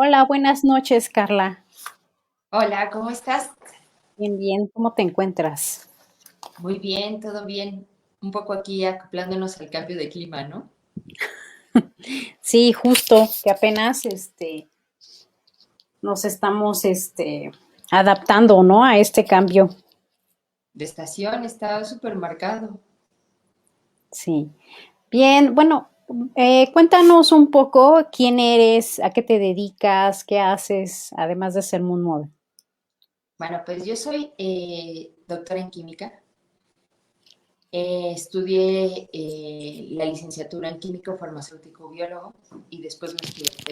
Hola, buenas noches, Carla. Hola, ¿cómo estás? Bien, bien, ¿cómo te encuentras? Muy bien, todo bien. Un poco aquí acoplándonos al cambio de clima, ¿no? Sí, justo que apenas nos estamos adaptando, ¿no? A este cambio. De estación está súper marcado. Sí. Bien, bueno, cuéntanos un poco quién eres, a qué te dedicas, qué haces, además de ser Moon Model. Bueno, pues yo soy doctora en química. Estudié la licenciatura en químico farmacéutico biólogo y después me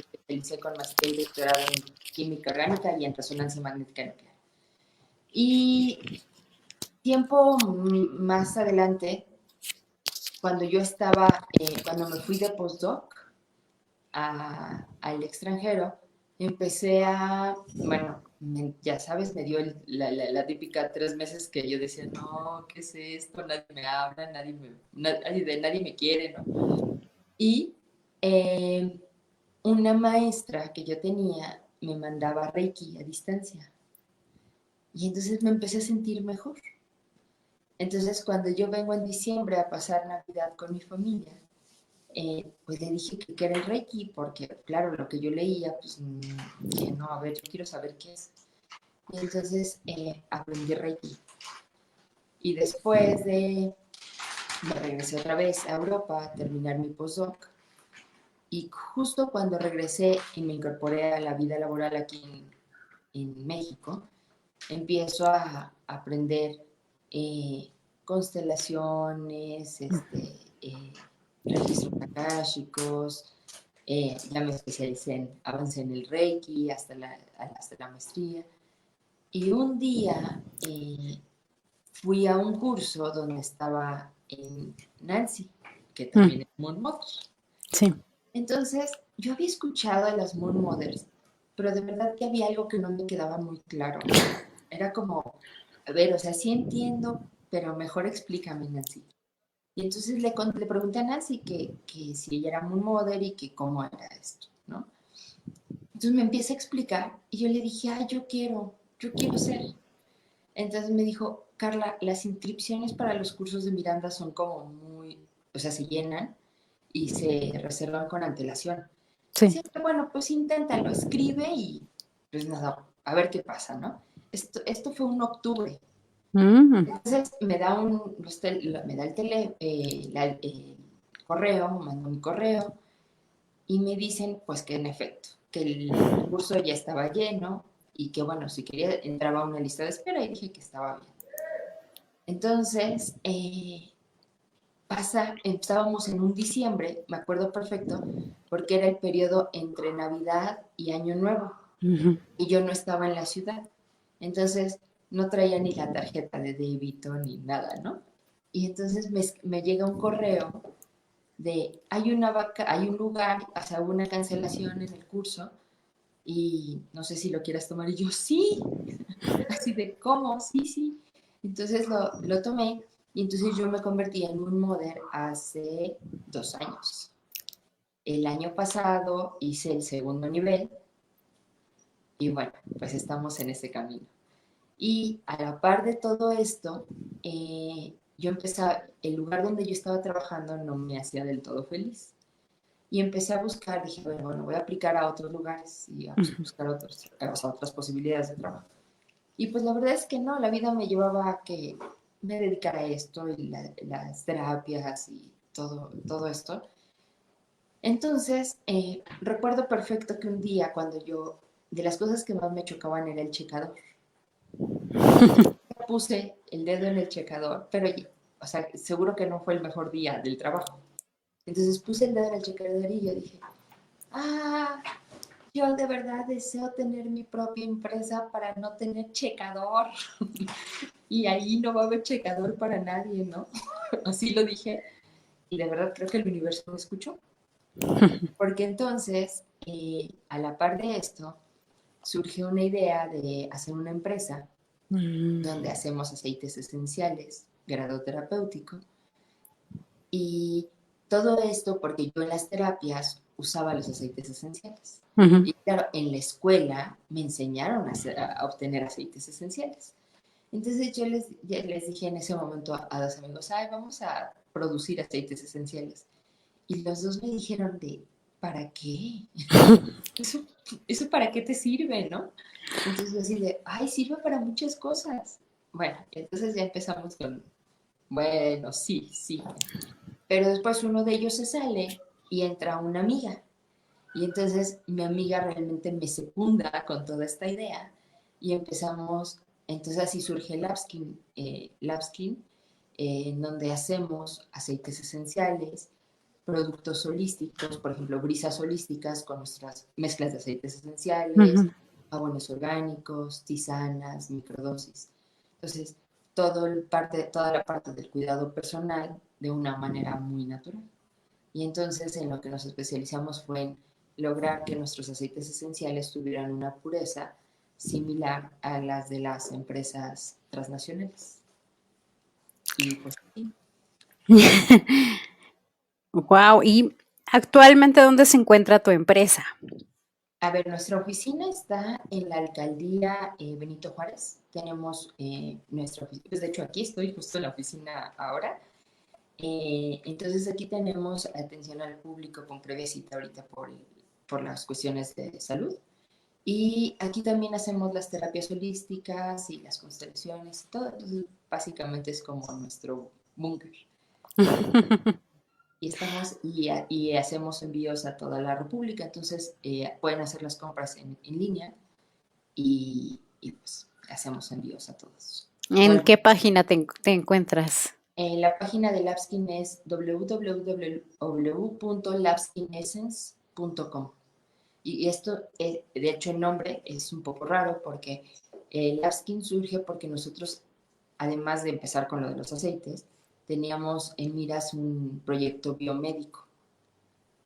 especialicé con maestría y doctorado en química orgánica y en resonancia magnética nuclear. Y tiempo más adelante, cuando me fui de postdoc, al extranjero, bueno, ya sabes, me dio la típica 3 meses que yo decía, no, ¿qué es esto? Nadie me habla, nadie me quiere, ¿no? Y eh, una maestra que yo tenía me mandaba Reiki a distancia. Y entonces me empecé a sentir mejor. Entonces, cuando yo vengo en diciembre a pasar Navidad con mi familia, pues le dije que era el Reiki, porque claro, lo que yo leía, pues dije, no, a ver, yo quiero saber qué es. Y entonces aprendí Reiki. Y después me regresé otra vez a Europa a terminar mi postdoc. Y justo cuando regresé y me incorporé a la vida laboral aquí en México, empiezo a aprender eh, constelaciones, registros akáshicos, ya me especialicé avancé en el Reiki hasta la maestría. Y un día fui a un curso donde estaba Nancy, que Mm, también es Moon Mother. sí. Entonces, yo había escuchado a las Moon Mothers, pero de verdad que había algo que no me quedaba muy claro. Era como, a ver, o sea, sí entiendo, pero mejor explícame, Nancy. Y entonces le pregunté a Nancy que si ella era Moon Mother y que cómo era esto, ¿no? Entonces me empieza a explicar y yo le dije, ah, yo quiero ser. Entonces me dijo, Carla, las inscripciones para los cursos de Miranda son como muy, o sea, se llenan y se reservan con antelación. Sí. Dice, bueno, pues inténtalo, escribe y pues nada, a ver qué pasa, ¿no? Esto fue un octubre. Mm, Entonces me da el correo, me manda un correo y me dicen pues que en efecto, que el curso ya estaba lleno y que bueno, si quería entraba a una lista de espera y dije que estaba bien. Entonces, estábamos en un diciembre, me acuerdo perfecto, porque era el periodo entre Navidad y Año Nuevo ujú. y yo no estaba en la ciudad. Entonces, no traía ni la tarjeta de débito ni nada, ¿no? Y entonces me llega un correo de, hay un lugar, o sea, hubo una cancelación en el curso y no sé si lo quieras tomar. Y yo, sí, así de, ¿cómo? Sí, sí. Entonces lo tomé y entonces yo me convertí en un modder hace 2 años. El año pasado hice el segundo nivel y bueno, pues estamos en ese camino. Y a la par de todo esto, el lugar donde yo estaba trabajando no me hacía del todo feliz. Y empecé a buscar, dije, bueno, voy a aplicar a otros lugares y a buscar o sea, otras posibilidades de trabajo. Y pues la verdad es que no, la vida me llevaba a que me dedicara a esto y las terapias y todo esto. Entonces, recuerdo perfecto que un día de las cosas que más me chocaban era el checador. Puse el dedo en el checador, pero, o sea, seguro que no fue el mejor día del trabajo. Entonces puse el dedo en el checador y yo dije, ah, yo de verdad deseo tener mi propia empresa para no tener checador. Y ahí no va a haber checador para nadie, ¿no? Así lo dije y de verdad creo que el universo me escuchó. Porque entonces, a la par de esto, surgió una idea de hacer una empresa Mm, donde hacemos aceites esenciales, grado terapéutico, y todo esto porque yo en las terapias usaba los aceites esenciales. Ujú. Y claro, en la escuela me enseñaron a obtener aceites esenciales. Entonces ya les dije en ese momento a dos amigos, ay, vamos a producir aceites esenciales. Y los dos me dijeron de, ¿para qué? ¿Eso, eso para qué te sirve, no? Entonces yo así de, ay, sirve para muchas cosas. Bueno, entonces ya empezamos con, bueno, sí, sí. Pero después uno de ellos se sale y entra una amiga. Y entonces mi amiga realmente me secunda con toda esta idea y empezamos, entonces así surge Lapskin, en donde hacemos aceites esenciales, productos holísticos, por ejemplo, brisas holísticas con nuestras mezclas de aceites esenciales, Ujú. jabones orgánicos, tisanas, microdosis. Entonces, toda la parte del cuidado personal de una manera muy natural. Y entonces en lo que nos especializamos fue en lograr que nuestros aceites esenciales tuvieran una pureza similar a las de las empresas transnacionales. Y pues sí. Wow. ¿Y actualmente dónde se encuentra tu empresa? A ver, nuestra oficina está en la alcaldía Benito Juárez. Tenemos nuestra oficina, pues de hecho aquí estoy justo en la oficina ahora. Entonces aquí tenemos atención al público con previa cita ahorita por las cuestiones de salud. Y aquí también hacemos las terapias holísticas y las constelaciones y todo. Entonces, básicamente es como nuestro búnker. Y y hacemos envíos a toda la República. Entonces, pueden hacer las compras en línea y pues hacemos envíos a todos. ¿En Bueno, qué página te encuentras? la página de Lapskin es www.lapskinessence.com. Y esto, de hecho, el nombre es un poco raro porque Lapskin surge porque nosotros, además de empezar con lo de los aceites, teníamos en miras un proyecto biomédico.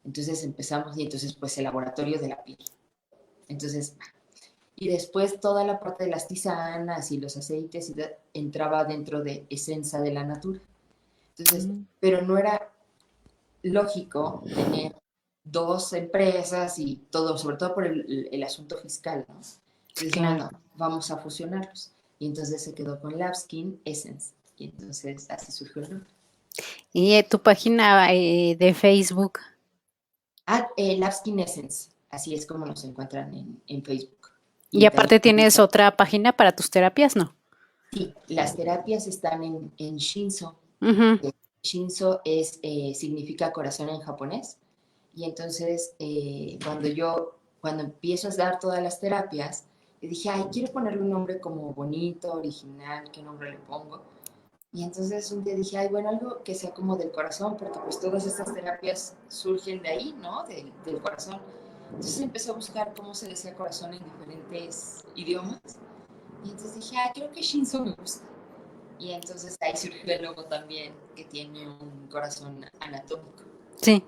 Entonces empezamos y entonces pues el laboratorio de la piel. Entonces, y después toda la parte de las tisanas y los aceites entraba dentro de Esencia de la Natura. Entonces, Mm. pero no era lógico tener dos empresas y todo, sobre todo por el asunto fiscal, ¿no? Entonces dijimos, Claro. no, vamos a fusionarlos. Y entonces se quedó con Lapskin Essence. Y entonces así surgió el nombre. ¿Y tu página de Facebook? Lapskin Essence, así es como nos encuentran en Facebook. Y Y también aparte tienes otra página para tus terapias, ¿no? sí, las terapias están en Shinso. Ujú. Shinso significa corazón en japonés. Y entonces, cuando empiezo a dar todas las terapias, le dije, ay, quiero ponerle un nombre como bonito, original, ¿qué nombre le pongo? Y entonces un día dije, ay, bueno, algo que sea como del corazón, porque pues todas estas terapias surgen de ahí, ¿no? Del corazón. Entonces empecé a buscar cómo se decía corazón en diferentes idiomas. Y entonces dije, ah, creo que Shinzo me gusta. Y entonces ahí surgió el logo también, que tiene un corazón anatómico. Sí.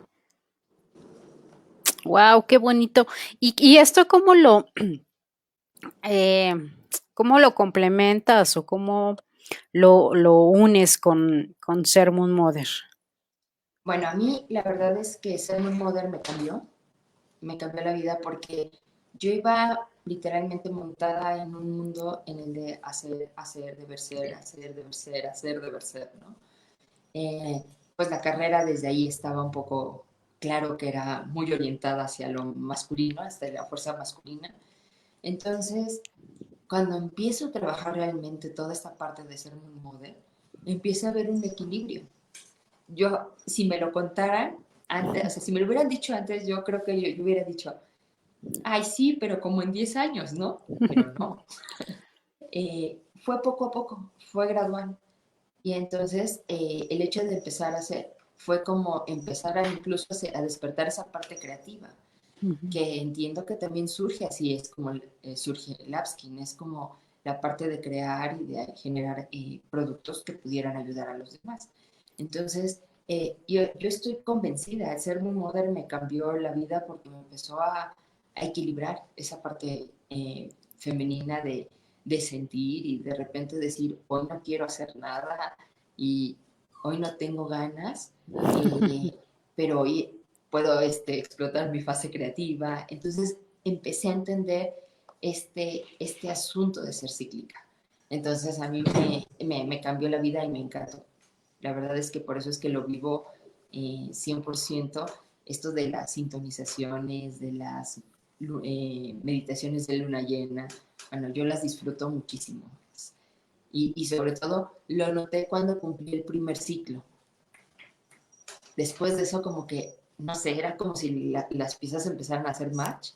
Wow, qué bonito. ¿Y esto eh, cómo lo complementas o cómo lo unes con Ser Moon Mother? Bueno, a mí la verdad es que ser muy modern me cambió la vida porque yo iba literalmente montada en un mundo en el de hacer, deber ser, hacer, deber ser, hacer, deber ser, ¿no? Eh, pues la carrera desde ahí estaba un poco claro que era muy orientada hacia lo masculino, hasta la fuerza masculina. Entonces, cuando empiezo a trabajar realmente toda esta parte de ser muy modern, empieza a haber un equilibrio. Yo, si me lo contaran antes, o sea, si me lo hubieran dicho antes, yo creo que yo hubiera dicho, ay, sí, pero como en 10 años, ¿no? Pero no. Fue poco a poco, fue gradual. Y entonces el hecho de empezar a hacer fue como empezar a incluso a despertar esa parte creativa, Ujú. que entiendo que también surge así, es como surge el upskin, es como la parte de crear y de generar productos que pudieran ayudar a los demás. Entonces, yo estoy convencida, el ser muy moderno me cambió la vida porque me empezó a equilibrar esa parte femenina de sentir y de repente decir, hoy no quiero hacer nada y hoy no tengo ganas, pero hoy puedo explotar mi fase creativa. Entonces empecé a entender este asunto de ser cíclica. Entonces a mí me cambió la vida y me encantó. La verdad es que por eso es que lo vivo 100%, esto de las sintonizaciones, de las meditaciones de luna llena. Bueno, yo las disfruto muchísimo. Y sobre todo lo noté cuando cumplí el primer ciclo. Después de eso como que, no sé, era como si las piezas empezaran a hacer match.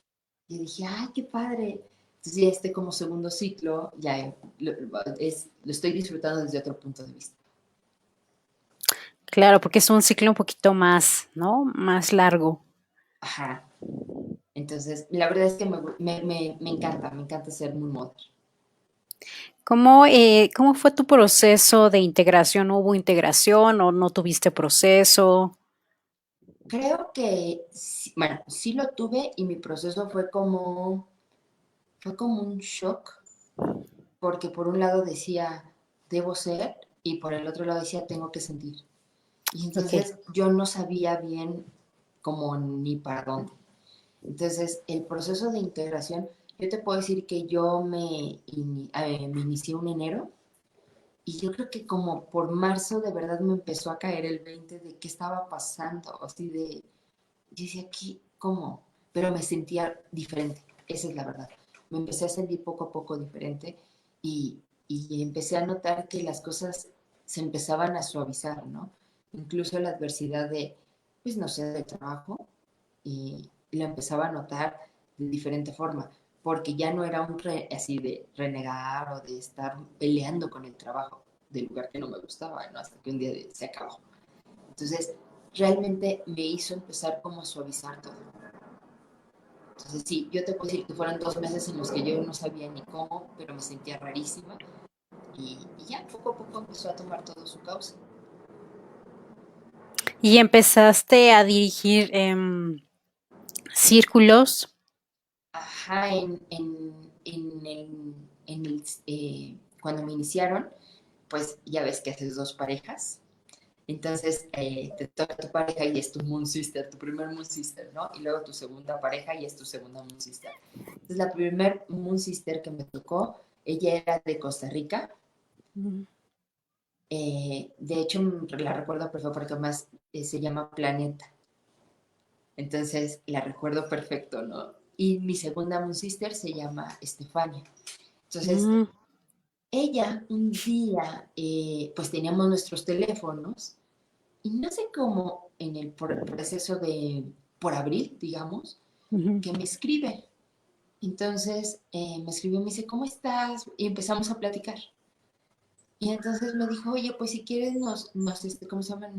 Y dije, ay, qué padre. Entonces ya como segundo ciclo, ya lo estoy disfrutando desde otro punto de vista. Claro, porque es un ciclo un poquito más, ¿no? Más largo. Ajá. Entonces, la verdad es que me encanta ser muy moderna. ¿Cómo fue tu proceso de integración? ¿Hubo integración o no tuviste proceso? Creo que, bueno, sí lo tuve y mi proceso fue como un shock, porque por un lado decía, debo ser, y por el otro lado decía, tengo que sentir. Y Ok. entonces yo no sabía bien como ni para dónde. Entonces, el proceso de integración, yo te puedo decir que me inicié en enero y yo creo que como por marzo de verdad me empezó a caer el 20 de qué estaba pasando, así de, yo decía aquí, ¿cómo? Pero me sentía diferente, esa es la verdad. Me empecé a sentir poco a poco diferente y empecé a notar que las cosas se empezaban a suavizar, ¿no? Incluso la adversidad de, pues no sé, del trabajo, y lo empezaba a notar de diferente forma, porque ya no era así de renegar o de estar peleando con el trabajo del lugar que no me gustaba, ¿no? Hasta que un día se acabó. Entonces, realmente me hizo empezar como a suavizar todo. Entonces, sí, yo te puedo decir que fueron 2 meses en los que yo no sabía ni cómo, pero me sentía rarísima y ya poco a poco empezó a tomar todo su causa. Y empezaste a dirigir círculos. Ajá, cuando me iniciaron, pues ya ves que haces dos parejas. Entonces te toca tu pareja y es tu Moon Sister, tu primer Moon Sister, ¿no? Y luego tu segunda pareja y es tu segunda Moon Sister. Entonces la primer Moon Sister que me tocó, ella era de Costa Rica. Mm. De hecho, la recuerdo perfecto porque más se llama Planeta. Entonces la recuerdo perfecto, ¿no? Y mi segunda Moon Sister se llama Estefania. Entonces, Mm. ella un día, pues teníamos nuestros teléfonos y no sé cómo en el proceso por abril, digamos, Ujú. que me escribe. Entonces me escribió, me dice, ¿cómo estás? Y empezamos a platicar. Y entonces me dijo, oye, pues si quieres ¿cómo se llama?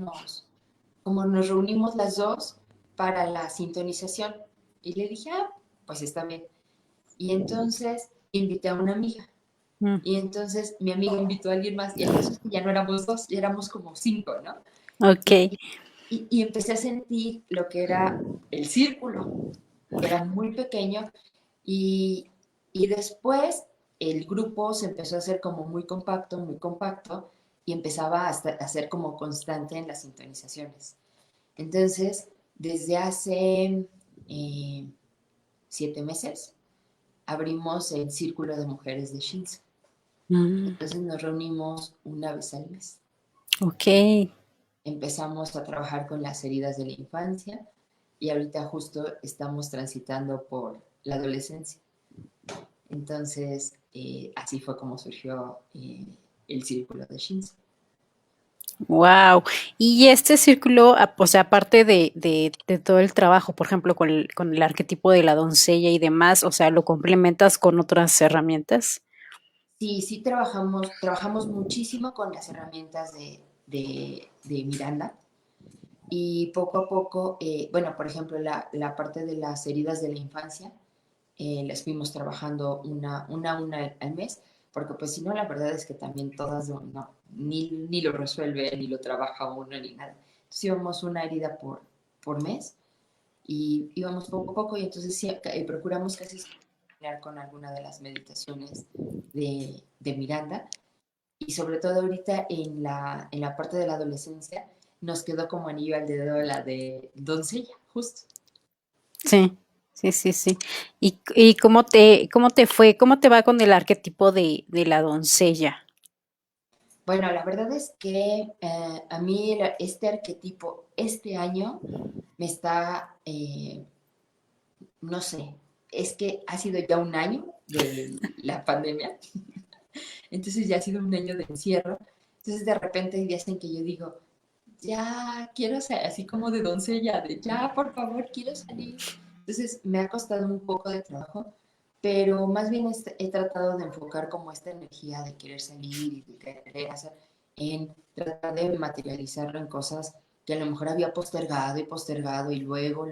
Como nos reunimos las dos para la sintonización. Y le dije, ah, pues está bien. Y entonces invité a una amiga. Mm. Y entonces mi amiga invitó a alguien más. Y el caso es que ya no éramos dos, ya éramos como cinco, ¿no? Ok. Y, y empecé a sentir lo que era el círculo. Era muy pequeño y, y después el grupo se empezó a hacer como muy compacto y empezaba a ser como constante en las sintonizaciones. Entonces, desde hace 7 meses abrimos el Círculo de Mujeres de Shinzo. Mm. Entonces nos reunimos una vez al mes. Ok. Empezamos a trabajar con las heridas de la infancia y ahorita justo estamos transitando por la adolescencia. Entonces, así fue como surgió el círculo de Shinzo. Wow. Y este círculo, o sea, aparte de todo el trabajo, por ejemplo, con el arquetipo de la doncella y demás, o sea, lo complementas con otras herramientas. Sí, sí trabajamos muchísimo con las herramientas de Miranda y poco a poco, bueno, por ejemplo, la parte de las heridas de la infancia, las fuimos trabajando una al mes, porque pues si no, la verdad es que también todas no, ni lo resuelve, ni lo trabaja uno, ni nada. Entonces íbamos una herida por mes y íbamos poco a poco y entonces sí, procuramos casi terminar con alguna de las meditaciones de Miranda y sobre todo ahorita en la parte de la adolescencia nos quedó como anillo al dedo la de doncella, justo. Sí, sí, sí, sí. ¿Y cómo te fue, cómo te va con el arquetipo de la doncella? Bueno, la verdad es que a mí este arquetipo este año me está, no sé, es que ha sido ya un año de la pandemia, entonces ya ha sido un año de encierro, entonces de repente hay días en que yo digo, ya quiero ser así como de doncella, de ya, por favor, quiero salir. Entonces me ha costado un poco de trabajo, pero más bien he tratado de enfocar como esta energía de querer salir y de querer hacer, en tratar de materializarlo en cosas que a lo mejor había postergado y postergado y luego.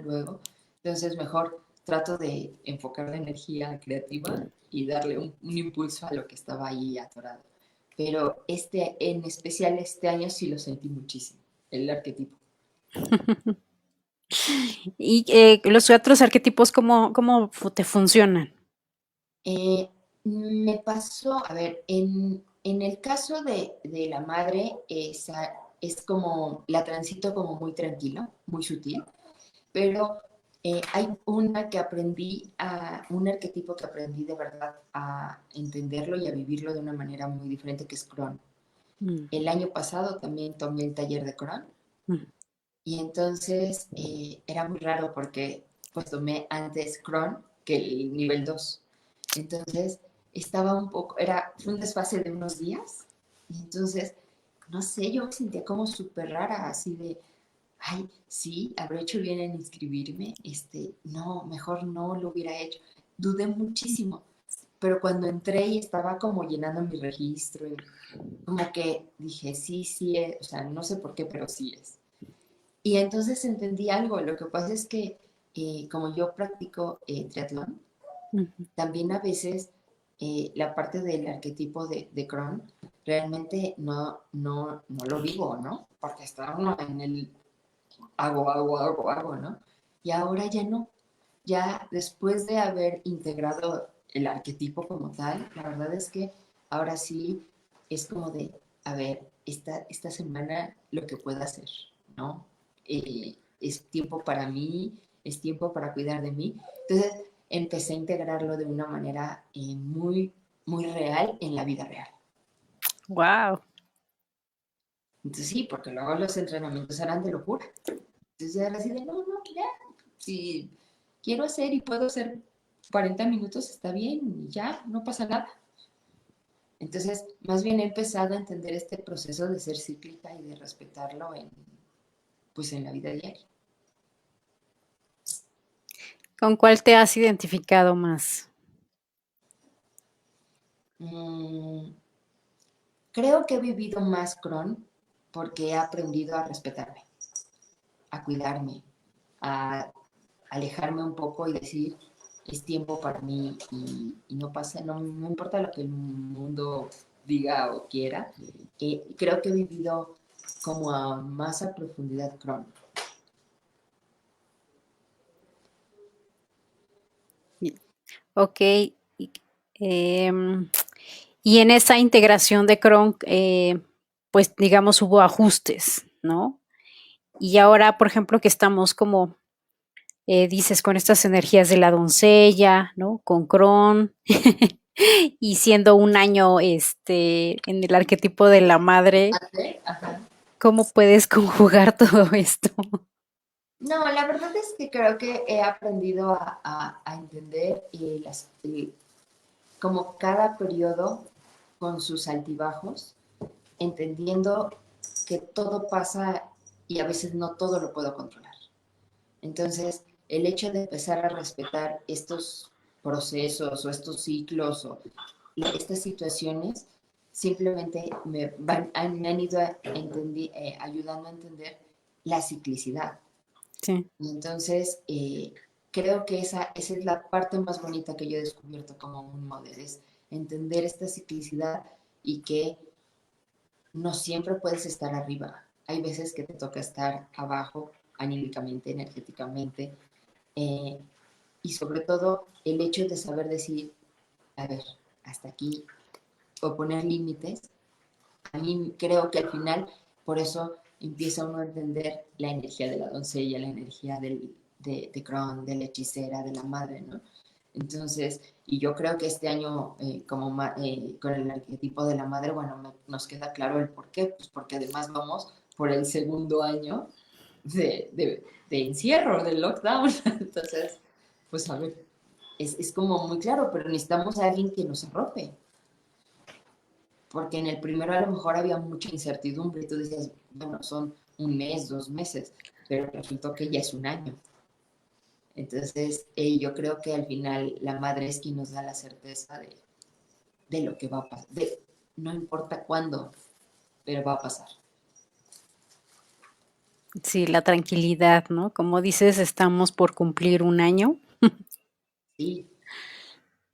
Entonces mejor trato de enfocar la energía creativa y darle un impulso a lo que estaba ahí atorado. Pero en especial este año sí lo sentí muchísimo el arquetipo. Y los otros arquetipos, ¿cómo te funcionan? Eh, Me pasó, a ver, en el caso de la madre, esa es como, la transito como muy tranquila, muy sutil, pero hay un arquetipo que aprendí de verdad a entenderlo y a vivirlo de una manera muy diferente, que es Cron. Mm, El año pasado también tomé el taller de Cron. mm. Y entonces era muy raro porque pues tomé antes Cron que el nivel 2. Entonces estaba un poco, fue un desfase de unos días. Y entonces, no sé, yo me sentía como súper rara, así de, ay, sí, habré hecho bien en inscribirme. No, mejor no lo hubiera hecho. Dudé muchísimo, pero cuando entré y estaba como llenando mi registro, y como que dije, sí, sí, o sea, no sé por qué, pero sí es. Y entonces entendí algo. Lo que pasa es que como yo practico triatlón, Ujú. también a veces la parte del arquetipo de Crohn realmente no lo vivo, ¿no? Porque está uno en el hago, ¿no? Y ahora ya no. Ya después de haber integrado el arquetipo como tal, la verdad es que ahora sí es como de, a ver, esta semana lo que pueda hacer, ¿no? Es tiempo para mí, es tiempo para cuidar de mí. Entonces empecé a integrarlo de una manera muy real en la vida real. Wow. Entonces sí, porque luego los entrenamientos eran de locura. Entonces ya era así de, no, ya, si quiero hacer y puedo hacer 40 minutos, está bien, y ya, no pasa nada. Entonces, más bien he empezado a entender este proceso de ser cíclica y de respetarlo pues en la vida diaria. ¿Con cuál te has identificado más? Mm, Creo que he vivido más Crohn porque he aprendido a respetarme, a cuidarme, a alejarme un poco y decir, es tiempo para mí y no pasa, no importa lo que el mundo diga o quiera. Creo que he vivido como más a profundidad Crohn. Y- Ok. Y, em, y en esa integración de Chrome, pues digamos, hubo ajustes, ¿no? Y ahora, por ejemplo, que estamos como dices, con estas energías de la doncella, ¿no? Con Cron, y siendo un año en el arquetipo de la madre, Ajá. ¿cómo puedes conjugar todo esto? No, la verdad es que creo que he aprendido a entender como cada periodo con sus altibajos, entendiendo que todo pasa y a veces no todo lo puedo controlar. Entonces, el hecho de empezar a respetar estos procesos o estos ciclos o estas situaciones simplemente me han ido ayudando a entender la ciclicidad. Sí, Y entonces, creo que esa es la parte más bonita que yo he descubierto como un modelo, es entender esta ciclicidad y que no siempre puedes estar arriba. Hay veces que te toca estar abajo anímicamente, energéticamente, eh, y sobre todo el hecho de saber decir, a ver, hasta aquí, o poner límites, a mí creo que al final, por eso empieza uno a entender la energía de la doncella, la energía de Crohn, de la hechicera, de la madre, ¿no? Entonces, y yo creo que este año, con el arquetipo de la madre, bueno, nos queda claro el por qué, pues porque además vamos por el segundo año de encierro, de lockdown. Entonces, pues a ver, es como muy claro, pero necesitamos a alguien que nos arrope, porque en el primero a lo mejor había mucha incertidumbre y tú decías, bueno, son un mes, 2 meses, pero resultó que ya es un año. Entonces, yo creo que al final la madre es quien nos da la certeza de lo que va a pasar, no importa cuándo, pero va a pasar. Sí, la tranquilidad, ¿no? Como dices, estamos por cumplir un año, Sí,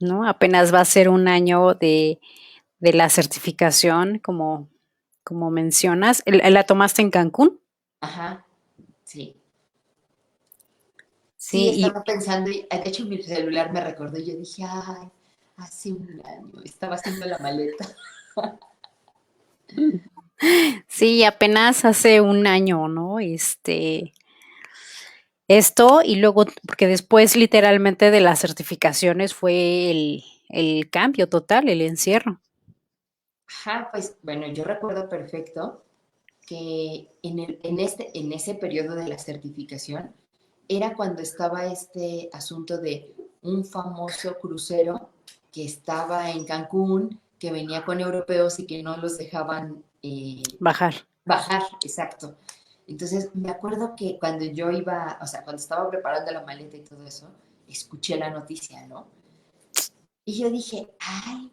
¿no? Apenas va a ser un año de la certificación, como mencionas. ¿La tomaste en Cancún? ajá, sí. Sí, Sí, estaba pensando, y de hecho mi celular me recordó, y yo dije, ay, hace un año, estaba haciendo la maleta. sí, apenas hace un año, ¿no? Esto y luego, porque después literalmente de las certificaciones fue el cambio total, el encierro. Ajá, pues bueno, yo recuerdo perfecto que en ese periodo de la certificación era cuando estaba este asunto de un famoso crucero que estaba en Cancún, que venía con europeos y que no los dejaban Bajar. bajar, exacto. Entonces, me acuerdo que cuando yo iba, o sea, cuando estaba preparando la maleta y todo eso, escuché la noticia, ¿no? Y yo dije, ay,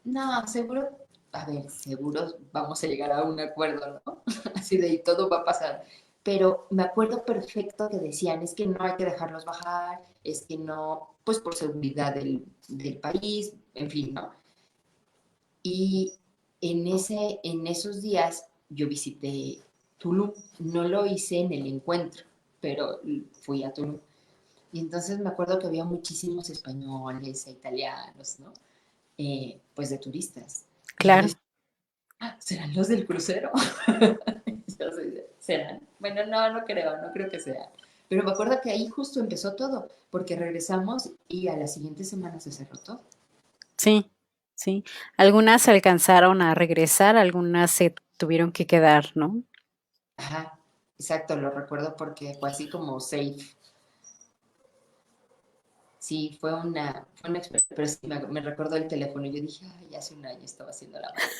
no, seguro, a ver, seguro vamos a llegar a un acuerdo, ¿no? Así de y todo va a pasar. Pero me acuerdo perfecto que decían, es que no hay que dejarlos bajar, es que no, pues por seguridad del país, en fin, ¿no? Y en esos días yo visité Tulum. No lo hice en el encuentro, pero fui a Tulum. Y entonces me acuerdo que había muchísimos españoles e italianos, ¿no? Pues de turistas. Y yo Claro. decía, "Ah, ¿serán los del crucero?" ¿Serán? Bueno, no, no creo, no creo que sea. Pero me acuerdo que ahí justo empezó todo, porque regresamos y a la siguiente semana se cerró todo. Sí, sí. Algunas alcanzaron a regresar, algunas se tuvieron que quedar, ¿no? Ajá, exacto, lo recuerdo porque fue así como safe. Sí, fue una experiencia, pero sí me recordó el teléfono y yo dije, ay, hace un año estaba haciendo la maleta.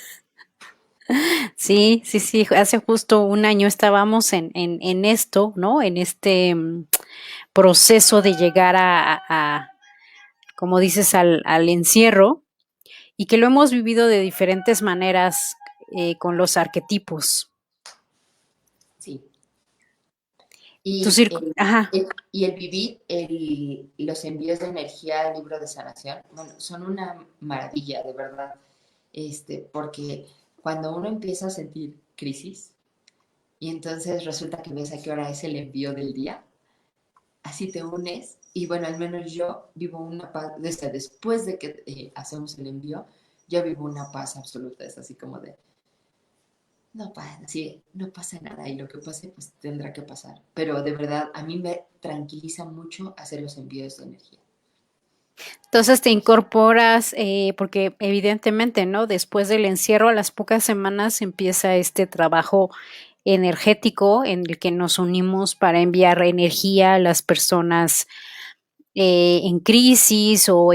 Sí, sí, sí. Hace justo un año estábamos en esto, ¿no? En este proceso de llegar como dices, al encierro y que lo hemos vivido de diferentes maneras con los arquetipos. Sí, Tu y circo, ajá, y el vivir los envíos de energía al libro de sanación, bueno, son una maravilla, de verdad, porque cuando uno empieza a sentir crisis y entonces resulta que ves a qué hora es el envío del día, así te unes y bueno, al menos yo vivo una paz, después de que hacemos el envío, yo vivo una paz absoluta, es así como de, no pasa, sí, no pasa nada y lo que pase pues tendrá que pasar. Pero de verdad, a mí me tranquiliza mucho hacer los envíos de energía. entonces te incorporas, porque evidentemente, ¿no? Después del encierro, a las pocas semanas empieza este trabajo energético en el que nos unimos para enviar energía a las personas en crisis o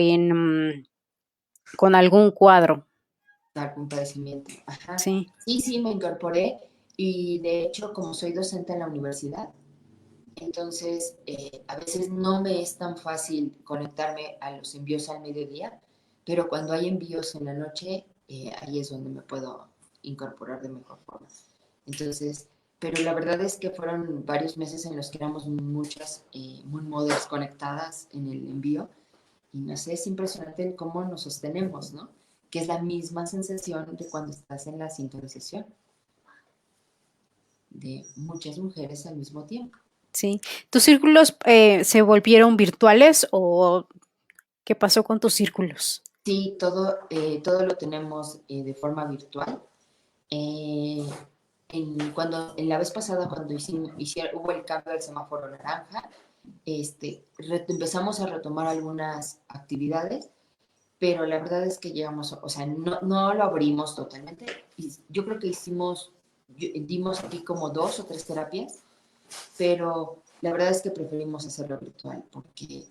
con algún cuadro, Algún padecimiento. Ajá. ¿sí? Sí, sí, me incorporé y de hecho como soy docente en la universidad, entonces a veces no me es tan fácil conectarme a los envíos al mediodía, pero cuando hay envíos en la noche, ahí es donde me puedo incorporar de mejor forma. Entonces, pero la verdad es que fueron varios meses en los que éramos muchas Moon Mothers conectadas en el envío y no sé, es impresionante cómo nos sostenemos, ¿no? Que es la misma sensación de cuando estás en la sincronización de muchas mujeres al mismo tiempo. Sí. ¿Tus círculos se volvieron virtuales o qué pasó con tus círculos? Sí, todo lo tenemos de forma virtual. Eh, en la vez pasada, cuando hubo el cambio del semáforo naranja, empezamos a retomar algunas actividades, pero la verdad es que llegamos, o sea, no lo abrimos totalmente. Y yo creo que dimos aquí como 2 o 3 terapias, pero la verdad es que preferimos hacerlo virtual porque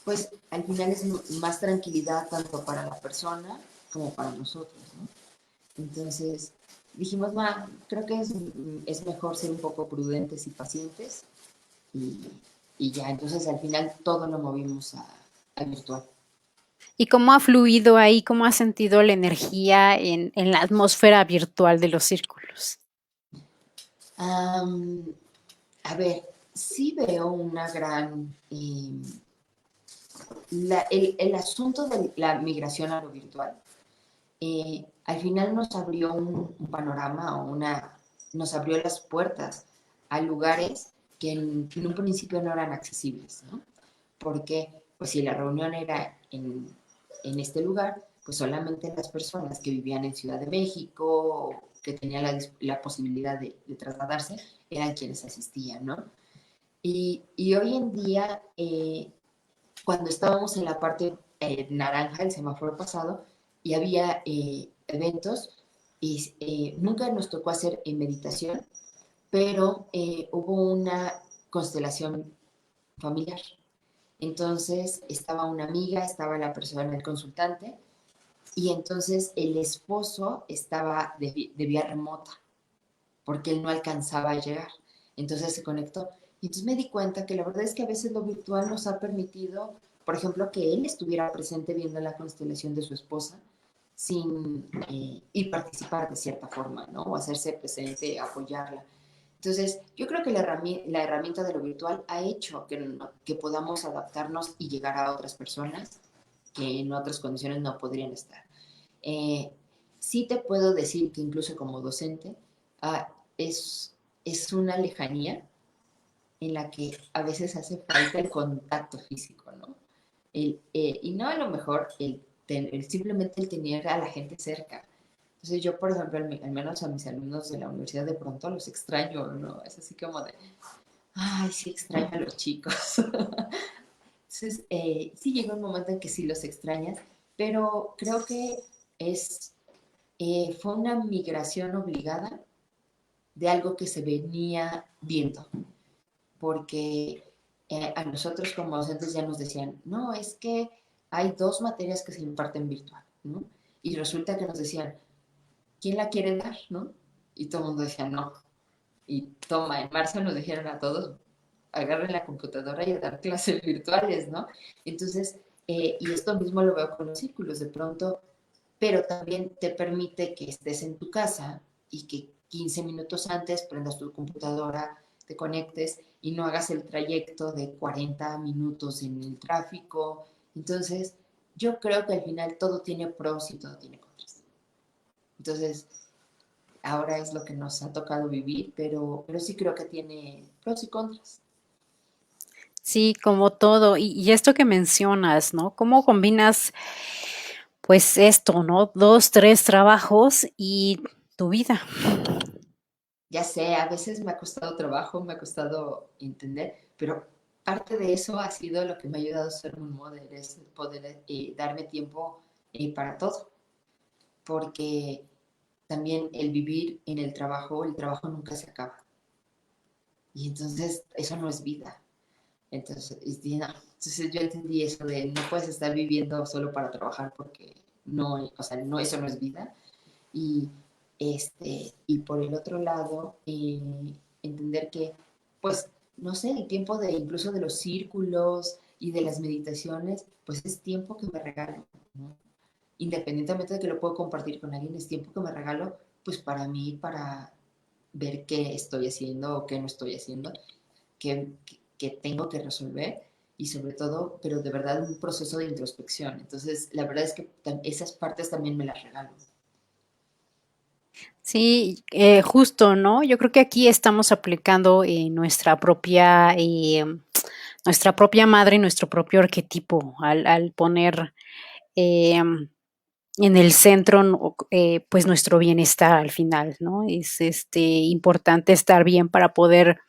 pues al final es más tranquilidad tanto para la persona como para nosotros, ¿no? Entonces dijimos, va, creo que es mejor ser un poco prudentes y pacientes y, y ya, entonces al final todo lo movimos a virtual. ¿Y cómo ha fluido ahí? ¿Cómo has sentido la energía en la atmósfera virtual de los círculos? Um, a ver, sí veo una gran... el asunto de la migración a lo virtual, al final nos abrió un panorama o nos abrió las puertas a lugares que en un principio no eran accesibles, ¿no? Porque, pues si la reunión era en este lugar, pues solamente las personas que vivían en Ciudad de México o que tenían la posibilidad de trasladarse eran quienes asistían, ¿no? Y hoy en día, cuando estábamos en la parte naranja, el semáforo pasado, y había eventos, y nunca nos tocó hacer meditación, pero hubo una constelación familiar. Entonces estaba una amiga, estaba la persona, el consultante, y entonces el esposo estaba de vía remota, porque él no alcanzaba a llegar. Entonces se conectó. Y entonces me di cuenta que la verdad es que a veces lo virtual nos ha permitido, por ejemplo, que él estuviera presente viendo la constelación de su esposa sin y participar de cierta forma, ¿no? O hacerse presente, apoyarla. Entonces, yo creo que la herramienta de lo virtual ha hecho que podamos adaptarnos y llegar a otras personas que en otras condiciones no podrían estar. Eh, sí te puedo decir que incluso como docente, ah, es una lejanía en la que a veces hace falta el contacto físico, ¿no? Y no a lo mejor simplemente el tener a la gente cerca. Entonces yo, por ejemplo, al menos a mis alumnos de la universidad de pronto los extraño, ¿no? Es así como de, ay, sí extraño a los chicos. Entonces, sí llega un momento en que sí los extrañas, pero creo que es, fue una migración obligada de algo que se venía viendo, porque a nosotros como docentes ya nos decían, no, es que hay 2 materias que se imparten virtual, ¿no? Y resulta que nos decían, ¿quién la quiere dar, no? Y todo el mundo decía, no. Y toma, en marzo nos dijeron a todos, agarren la computadora y a dar clases virtuales, ¿no? Entonces, y esto mismo lo veo con los círculos, de pronto, pero también te permite que estés en tu casa y que 15 minutos antes prendas tu computadora, te conectes y no hagas el trayecto de 40 minutos en el tráfico. Entonces, yo creo que al final todo tiene pros y todo tiene contras. Entonces, ahora es lo que nos ha tocado vivir, pero sí creo que tiene pros y contras. Sí, como todo. Y esto que mencionas, ¿no? ¿Cómo combinas, pues esto, ¿no? Dos, tres trabajos y tu vida. Ya sé, a veces me ha costado trabajo, me ha costado entender, pero parte de eso ha sido lo que me ha ayudado a ser un modelo, es poder darme tiempo para todo, porque también el vivir en el trabajo nunca se acaba. Y entonces eso no es vida. Entonces, no. Entonces yo entendí eso de no puedes estar viviendo solo para trabajar porque no, o sea, no, eso no es vida. Y, y por el otro lado, entender que, pues, no sé, el tiempo de incluso de los círculos y de las meditaciones, pues es tiempo que me regalo, ¿no? Independientemente de que lo puedo compartir con alguien, es tiempo que me regalo, pues para mí, para ver qué estoy haciendo o qué no estoy haciendo, que tengo que resolver y sobre todo, pero de verdad un proceso de introspección. Entonces, la verdad es que esas partes también me las regalo. Sí, justo, ¿no? Yo creo que aquí estamos aplicando nuestra propia madre y nuestro propio arquetipo al poner eh, en el centro, ¿no? Pues nuestro bienestar al final, ¿no? Es importante estar bien para poder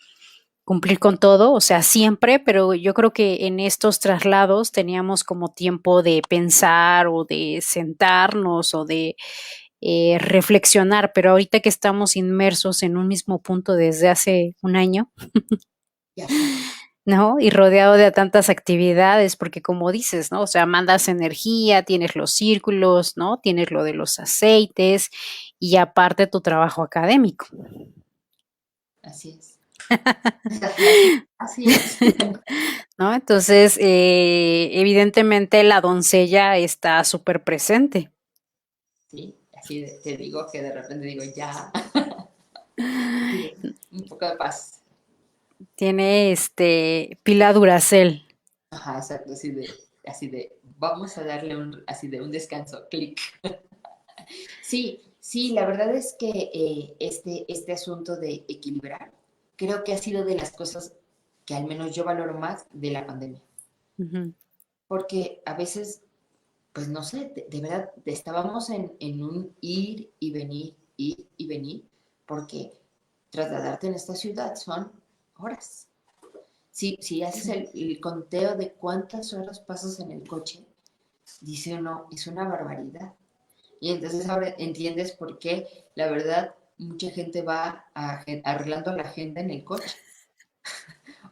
cumplir con todo, o sea, siempre, pero yo creo que en estos traslados teníamos como tiempo de pensar o de sentarnos o de reflexionar, pero ahorita que estamos inmersos en un mismo punto desde hace un año, Ya sé. ¿no? Y rodeado de tantas actividades, porque como dices, ¿no? O sea, mandas energía, tienes los círculos, ¿no? Tienes lo de los aceites y aparte tu trabajo académico, Así es. Así es. ¿no? Entonces, evidentemente la doncella está súper presente. Sí, te digo que de repente digo, ya, sí, un poco de paz. Tiene pila Duracel. Ajá, exacto, así de, vamos a darle así de un descanso, clic. Sí, sí, la verdad es que este asunto de equilibrar, creo que ha sido de las cosas que al menos yo valoro más de la pandemia, Ujú, porque a veces, pues no sé, de verdad estábamos en un ir y venir, porque trasladarte en esta ciudad son horas. Si haces sí. el conteo de cuántas horas pasas en el coche, dice uno, es una barbaridad. Y entonces ahora entiendes por qué, la verdad, mucha gente va arreglando la agenda en el coche.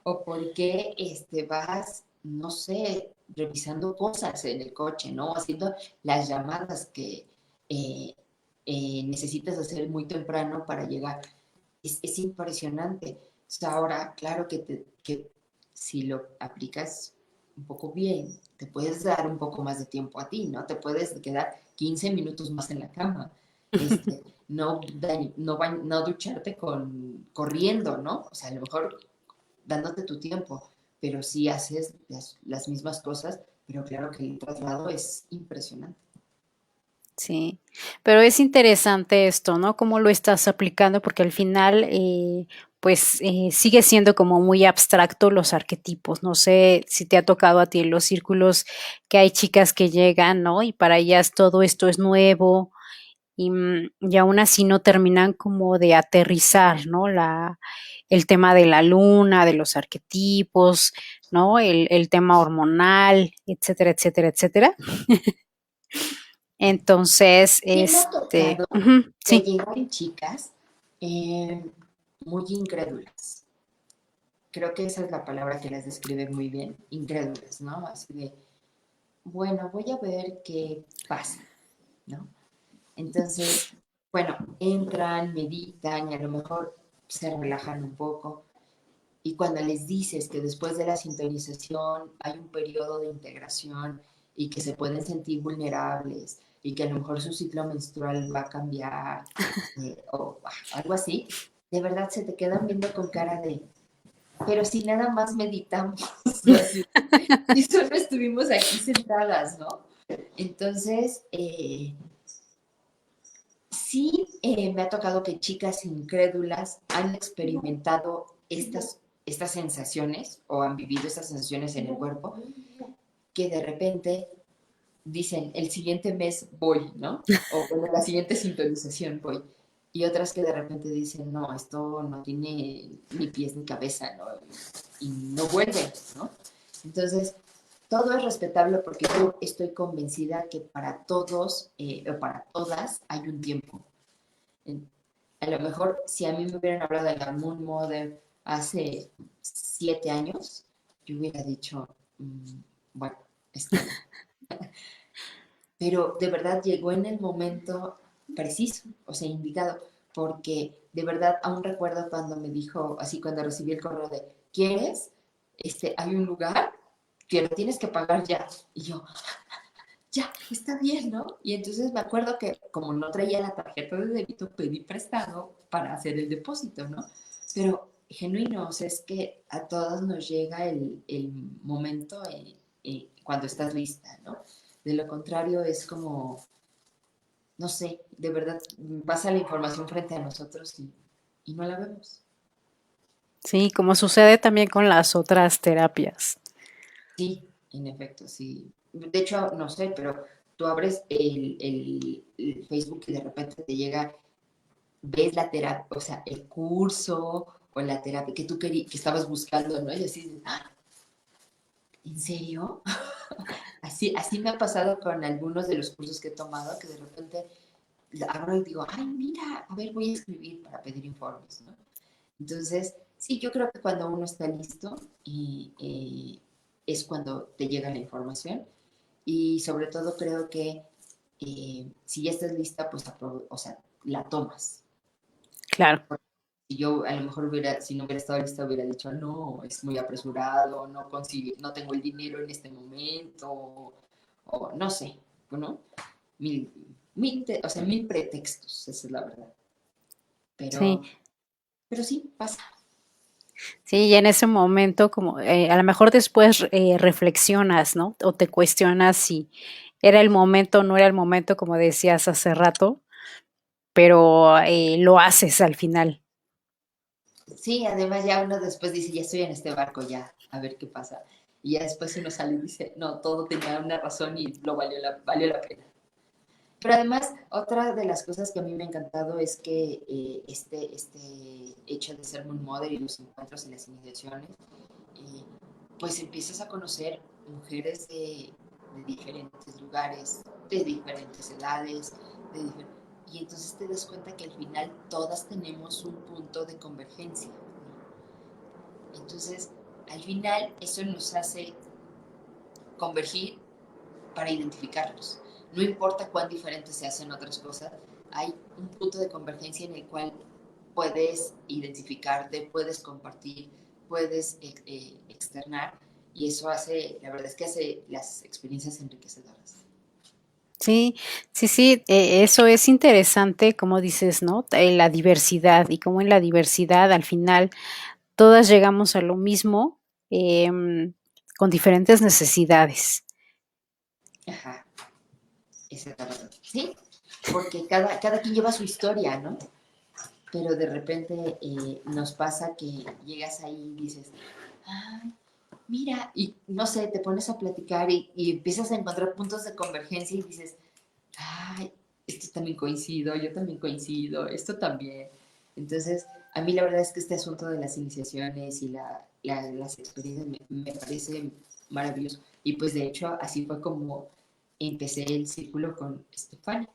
O por qué vas, no sé, revisando cosas en el coche, ¿no? Haciendo las llamadas que eh, necesitas hacer muy temprano para llegar. Es impresionante. O sea, ahora, claro que si lo aplicas un poco bien, te puedes dar un poco más de tiempo a ti, ¿no? Te puedes quedar 15 minutos más en la cama. No ducharte corriendo, ¿no? O sea, a lo mejor dándote tu tiempo, pero sí haces las mismas cosas, pero claro que el traslado es impresionante. Sí, pero es interesante esto, ¿no? Cómo lo estás aplicando, porque al final, pues sigue siendo como muy abstracto los arquetipos. No sé si te ha tocado a ti en los círculos que hay chicas que llegan, ¿no? Y para ellas todo esto es nuevo y aún así no terminan como de aterrizar, ¿no? El tema de la luna, de los arquetipos, ¿no? El tema hormonal, etcétera, etcétera, etcétera. Entonces, Sí me ha tocado ujú, que sí, llegan chicas eh, muy incrédulas. Creo que esa es la palabra que las describe muy bien, incrédulas, ¿no? Así de, bueno, voy a ver qué pasa, ¿no? Entonces, bueno, entran, meditan y a lo mejor se relajan un poco. Y cuando les dices que después de la sintonización hay un periodo de integración y que se pueden sentir vulnerables y que a lo mejor su ciclo menstrual va a cambiar o algo así, de verdad se te quedan viendo con cara de, pero si nada más meditamos, así, y solo estuvimos aquí sentadas, ¿no? Entonces, sí, me ha tocado que chicas incrédulas han experimentado estas sensaciones o han vivido estas sensaciones en el cuerpo que de repente dicen, el siguiente mes voy, ¿no? O bueno, la siguiente sintonización voy. Y otras que de repente dicen, no, esto no tiene ni pies ni cabeza, ¿no? Y no vuelven, ¿no? Entonces, todo es respetable porque yo estoy convencida que para todos o para todas hay un tiempo. A lo mejor si a mí me hubieran hablado de la Moon Mother hace 7 años, yo hubiera dicho, bueno, está bien. Pero de verdad llegó en el momento preciso, o sea, indicado, porque de verdad aún recuerdo cuando me dijo, así cuando recibí el correo de, ¿quieres? Hay un lugar que lo tienes que pagar ya. Y yo, ya, está bien, ¿no? Y entonces me acuerdo que como no traía la tarjeta de débito, pedí prestado para hacer el depósito, ¿no? Pero genuino, o sea, es que a todos nos llega el momento cuando estás lista, ¿no? De lo contrario es como, no sé, de verdad pasa la información frente a nosotros y no la vemos. sí, como sucede también con las otras terapias. Sí, en efecto, sí. De hecho, no sé, pero tú abres el Facebook y de repente te llega ves la terapia, o sea, el curso o la terapia que tú querías, que estabas buscando, ¿no? Y así, ah, ¿en serio? Así me ha pasado con algunos de los cursos que he tomado, que de repente abro y digo, ay, mira, a ver, voy a escribir para pedir informes, ¿no? Entonces, sí, yo creo que cuando uno está listo es cuando te llega la información y sobre todo creo que si ya estás lista, pues o sea, la tomas. Claro. Si yo a lo mejor hubiera, si no hubiera estado lista, hubiera dicho, no, es muy apresurado, no consigo, no tengo el dinero en este momento, o no sé, ¿no? Mil, o sea, mil pretextos, esa es la verdad. Sí, Pero, pero sí, pasa. sí, y en ese momento como a lo mejor después reflexionas, ¿no? O te cuestionas si era el momento o no era el momento, como decías hace rato, pero lo haces al final. Sí, además ya uno después dice, ya estoy en este barco, ya, a ver qué pasa. Y ya después uno sale y dice, no, todo tenía una razón y lo valió la pena. Pero además, otra de las cosas que a mí me ha encantado es que este hecho de ser Moon Mother y los encuentros y las iniciaciones, eh, pues empiezas a conocer mujeres de diferentes lugares, de diferentes edades, y entonces te das cuenta que al final todas tenemos un punto de convergencia. Entonces, al final eso nos hace convergir para identificarlos. No importa cuán diferentes se hacen otras cosas, hay un punto de convergencia en el cual puedes identificarte, puedes compartir, puedes externar y eso hace, la verdad es que hace las experiencias enriquecedoras. Sí, sí, sí, eso es interesante, como dices, ¿no? La diversidad y cómo en la diversidad al final todas llegamos a lo mismo con diferentes necesidades. Ajá, esa es la verdad. Sí, porque cada quien lleva su historia, ¿no? Pero de repente nos pasa que llegas ahí y dices, ay, mira, y no sé, te pones a platicar y empiezas a encontrar puntos de convergencia y dices, ay, esto también coincido, yo también coincido, esto también. Entonces, a mí la verdad es que este asunto de las iniciaciones y las experiencias me parece maravilloso. Y pues de hecho, así fue como empecé el círculo con Estefania.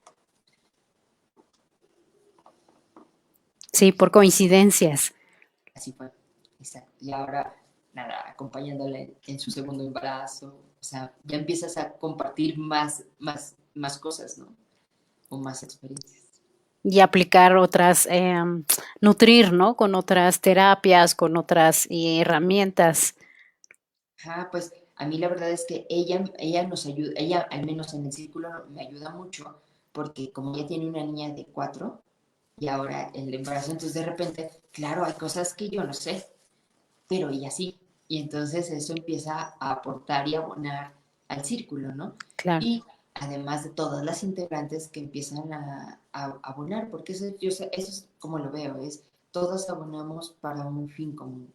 Sí, por coincidencias. Así fue, exacto. Y ahora, nada, acompañándola en su segundo embarazo, o sea, ya empiezas a compartir más cosas, ¿no? O más experiencias. Y aplicar otras, nutrir, ¿no? Con otras terapias, con otras herramientas. Ajá, pues a mí la verdad es que ella nos ayuda, ella al menos en el círculo me ayuda mucho, porque como ella tiene una niña de 4 y ahora el embarazo, entonces de repente, claro, hay cosas que yo no sé, pero ella sí. Y entonces eso empieza a aportar y abonar al círculo, ¿no? Claro. Y además de todas las integrantes que empiezan a abonar, porque eso es como lo veo, es todos abonamos para un fin común.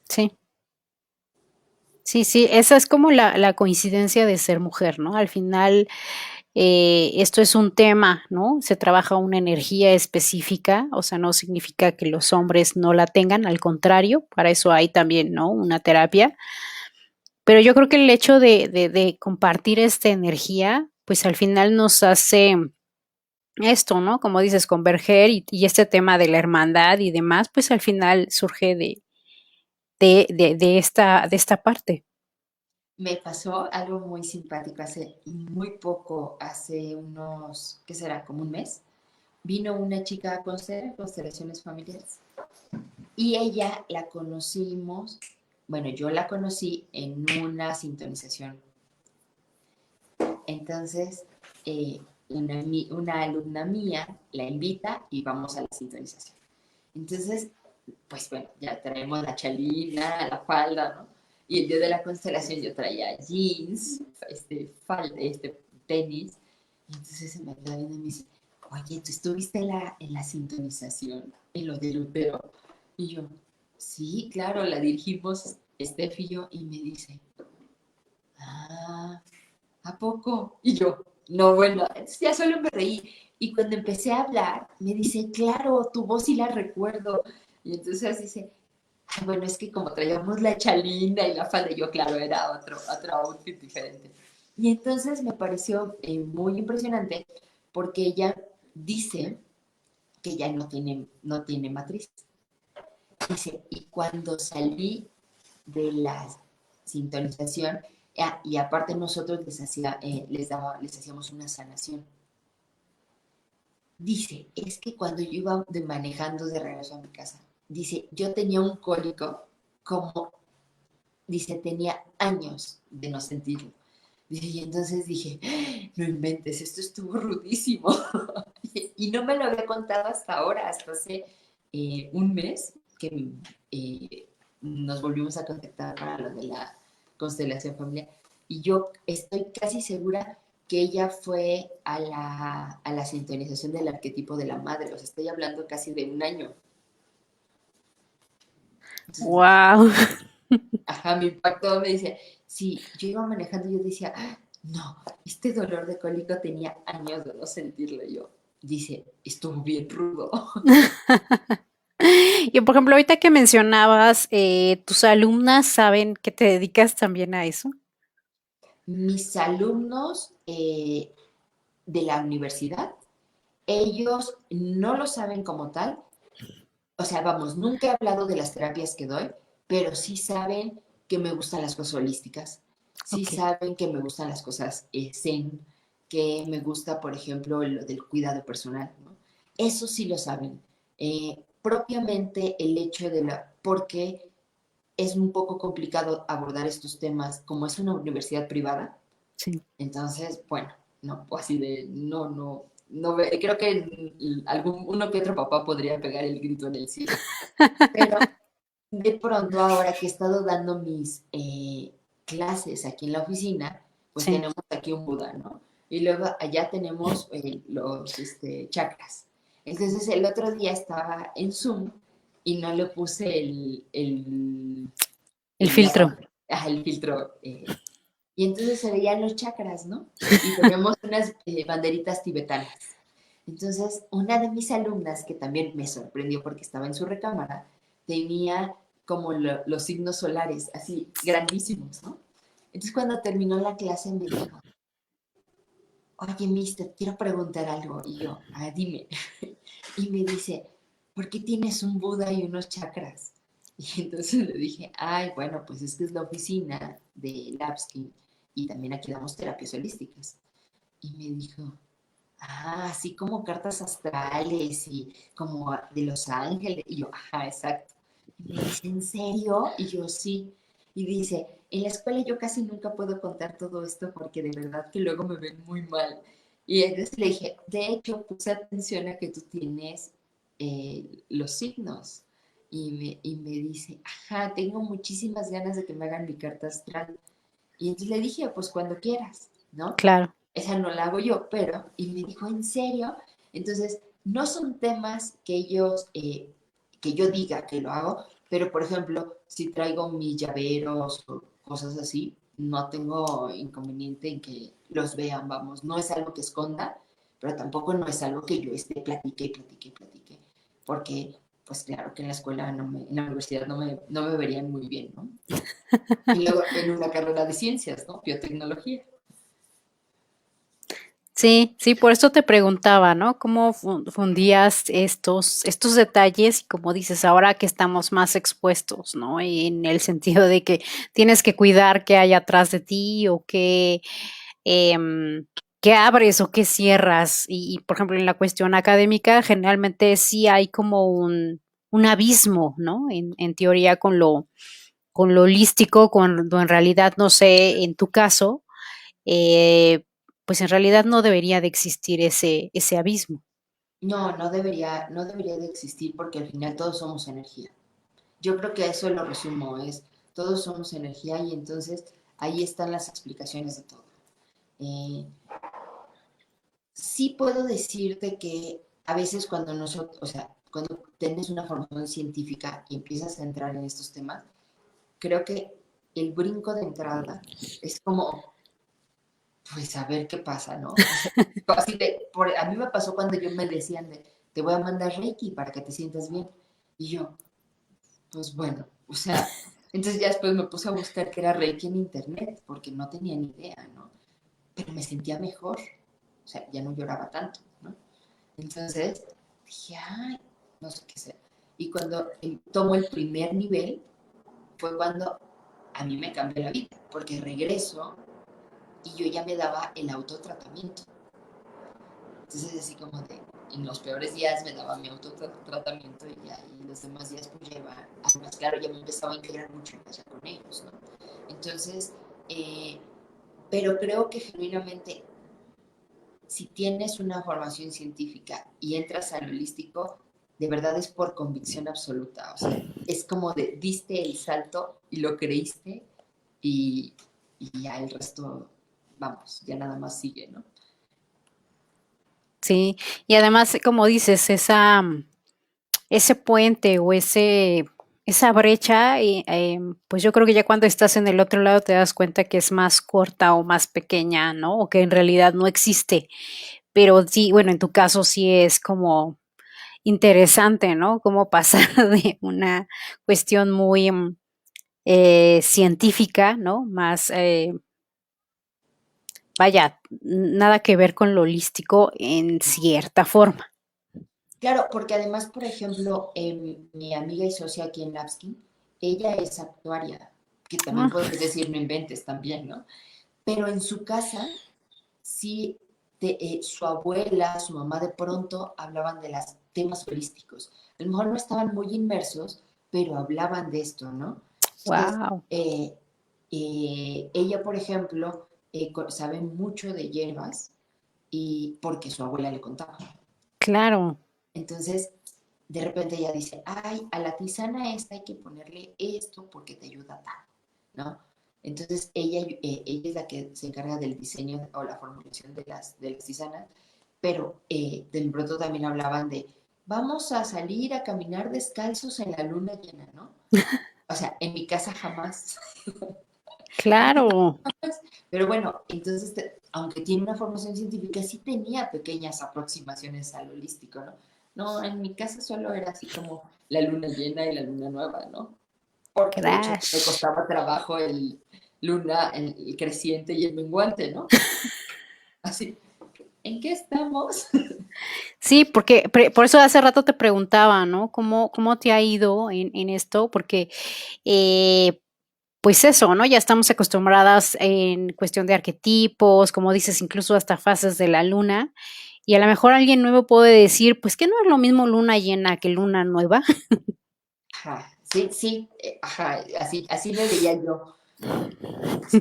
Sí. Sí, sí, esa es como la coincidencia de ser mujer, ¿no? Al final, esto es un tema, ¿no? Se trabaja una energía específica, o sea, no significa que los hombres no la tengan, al contrario, para eso hay también, ¿no? Una terapia. Pero yo creo que el hecho de compartir esta energía, pues al final nos hace esto, ¿no? Como dices, converger y este tema de la hermandad y demás, pues al final surge de esta parte. Me pasó algo muy simpático hace muy poco, hace unos, ¿qué será? Como un mes. Vino una chica a constelaciones familiares. Y ella la conocimos, bueno, yo la conocí en una sintonización. Entonces, una alumna mía la invita y vamos a la sintonización. Entonces, pues bueno, ya traemos la chalina, la falda, ¿no? Y el día de la constelación yo traía jeans, falda, tenis. Y entonces se me queda viendo y me dice, oye, ¿tú estuviste en la sintonización, en lo del útero? Y yo, sí, claro, la dirigimos Steph y yo, y me dice, ah, ¿a poco? Y yo, no, bueno, entonces ya solo me reí. Y cuando empecé a hablar, me dice, claro, tu voz sí la recuerdo. Y entonces dice, "Ay, bueno, es que como traíamos la chalina y la falda, y yo, claro, era otro outfit diferente. Y entonces me pareció muy impresionante porque ella dice que ya no tiene matriz. Dice, y cuando salí de la sintonización, y aparte nosotros les hacíamos una sanación. Dice, es que cuando yo iba manejando de regreso a mi casa, dice, yo tenía un cólico como, dice, tenía años de no sentirlo. Dice, y entonces dije, no inventes, esto estuvo rudísimo. Y no me lo había contado hasta ahora, hasta hace un mes que nos volvimos a contactar para lo de la constelación familiar. Y yo estoy casi segura que ella fue a la sintonización del arquetipo de la madre. O sea, estoy hablando casi de un año. Entonces, Wow. ajá, me impactó, me dice, sí, yo iba manejando y yo decía, "Ah, no, este dolor de cólico tenía años de no sentirlo yo. Dice, estuvo bien rudo. Y por ejemplo, ahorita que mencionabas, ¿tus alumnas saben que te dedicas también a eso? Mis alumnos de la universidad, ellos no lo saben como tal. O sea, vamos, nunca he hablado de las terapias que doy, pero sí saben que me gustan las cosas holísticas, sí Ok, saben que me gustan las cosas zen, que me gusta, por ejemplo, lo del cuidado personal, ¿no? Eso sí lo saben. Propiamente el hecho de porque es un poco complicado abordar estos temas, como es una universidad privada, sí. entonces, bueno, no, así de, no, no, no, creo que uno que otro papá podría pegar el grito en el cielo. Pero de pronto, ahora que he estado dando mis clases aquí en la oficina, pues Sí. tenemos aquí un Buda, ¿no? Y luego allá tenemos los chakras. Entonces, el otro día estaba en Zoom y no le puse El el, filtro. el filtro. Y entonces se veían los chakras, ¿no? Y tenemos unas banderitas tibetanas. Entonces, una de mis alumnas, que también me sorprendió porque estaba en su recámara, tenía como los signos solares, así grandísimos, ¿no? Entonces, cuando terminó la clase, me dijo, oye, mister, quiero preguntar algo. Y yo, dime. Y me dice, ¿por qué tienes un Buda y unos chakras? Y entonces le dije, ay, bueno, pues es que es la oficina de Lapskin y también aquí damos terapias holísticas. Y me dijo, así como cartas astrales y como de los ángeles. Y yo, ajá, exacto. Y me dice, ¿en serio? Y yo, sí. Y dice, en la escuela yo casi nunca puedo contar todo esto porque de verdad que luego me ven muy mal. Y entonces le dije, de hecho, puse atención a que tú tienes los signos. Y me dice, ajá, tengo muchísimas ganas de que me hagan mi carta astral. Y entonces le dije, pues cuando quieras, ¿no? Claro. Esa no la hago yo, pero, y me dijo, ¿en serio? Entonces, no son temas que yo diga que lo hago, pero por ejemplo, si traigo mis llaveros o cosas así, no tengo inconveniente en que los vean, vamos, no es algo que esconda, pero tampoco no es algo que yo esté platique, porque pues claro que en la escuela, en la universidad no me verían muy bien, ¿no? Y luego en una carrera de ciencias, ¿no? Biotecnología. Sí, sí, por eso te preguntaba, ¿no? ¿Cómo fundías estos detalles? Y como dices, ahora que estamos más expuestos, ¿no? Y en el sentido de que tienes que cuidar qué hay atrás de ti o em, qué abres o qué cierras. Y, por ejemplo, en la cuestión académica, generalmente sí hay como un abismo, ¿no? En teoría con lo holístico, cuando en realidad, no sé, en tu caso eh, pues en realidad no debería de existir ese abismo. No, no debería de existir porque al final todos somos energía. Yo creo que a eso lo resumo, todos somos energía y entonces ahí están las explicaciones de todo. Eh, sí puedo decirte que a veces cuando nosotros, o sea, cuando tienes una formación científica y empiezas a entrar en estos temas, creo que el brinco de entrada es como, pues a ver qué pasa, ¿no? O sea, así a mí me pasó cuando yo me decían te voy a mandar Reiki para que te sientas bien. Y yo, Pues bueno, o sea, entonces ya después me puse a buscar qué era Reiki en internet, porque no tenía ni idea, ¿no? Pero me sentía mejor, o sea, ya no lloraba tanto, ¿no? Entonces dije, ay, no sé qué sea. Y cuando tomo el primer nivel, fue cuando a mí me cambió la vida, porque regreso y yo ya me daba el autotratamiento. Entonces así como de, en los peores días me daba mi autotratamiento y ya, y los demás días pues ya iba, además claro, ya me empezaba a integrar mucho más ya con ellos, ¿no? Entonces, eh, pero creo que genuinamente si tienes una formación científica y entras al holístico, de verdad es por convicción absoluta, o sea, es como de, diste el salto y lo creíste y, y ya el resto, vamos, ya nada más sigue, ¿no? Sí, y además, como dices, ese puente o esa brecha, pues yo creo que ya cuando estás en el otro lado te das cuenta que es más corta o más pequeña, ¿no? O que en realidad no existe. Pero sí, bueno, en tu caso sí es como interesante, ¿no? Cómo pasar de una cuestión muy científica, ¿no? Más, vaya, nada que ver con lo holístico en cierta forma. Claro, porque además, por ejemplo, mi amiga y socia aquí en Lapskin, ella es actuaria, que también Ah, puedes decir no inventes también, ¿no? Pero en su casa, sí, su abuela, su mamá de pronto hablaban de los temas holísticos. A lo mejor no estaban muy inmersos, pero hablaban de esto, ¿no? Entonces, wow, ella, por ejemplo, sabe mucho de hierbas y porque su abuela le contaba. claro, Entonces, de repente ella dice, ay, a la tisana esta hay que ponerle esto porque te ayuda tanto, ¿no? Entonces ella es la que se encarga del diseño o la formulación de las tisanas, pero del pronto también hablaban de, vamos a salir a caminar descalzos en la luna llena, ¿no? O sea, en mi casa jamás. claro. Pero bueno, entonces, aunque tiene una formación científica, sí tenía pequeñas aproximaciones al holístico, ¿no? No, en mi casa solo era así como la luna llena y la luna nueva, ¿no? Porque de hecho me Crash. costaba trabajo el luna, el creciente y el menguante, ¿no? Así, ¿en qué estamos? Sí, porque por eso hace rato te preguntaba, ¿no? ¿Cómo te ha ido en esto? Porque, eh, pues eso, ¿no? Ya estamos acostumbradas en cuestión de arquetipos, como dices, incluso hasta fases de la luna. Y a lo mejor alguien nuevo puede decir, pues que no es lo mismo luna llena que luna nueva. Ajá, sí, sí, ajá, así me veía yo,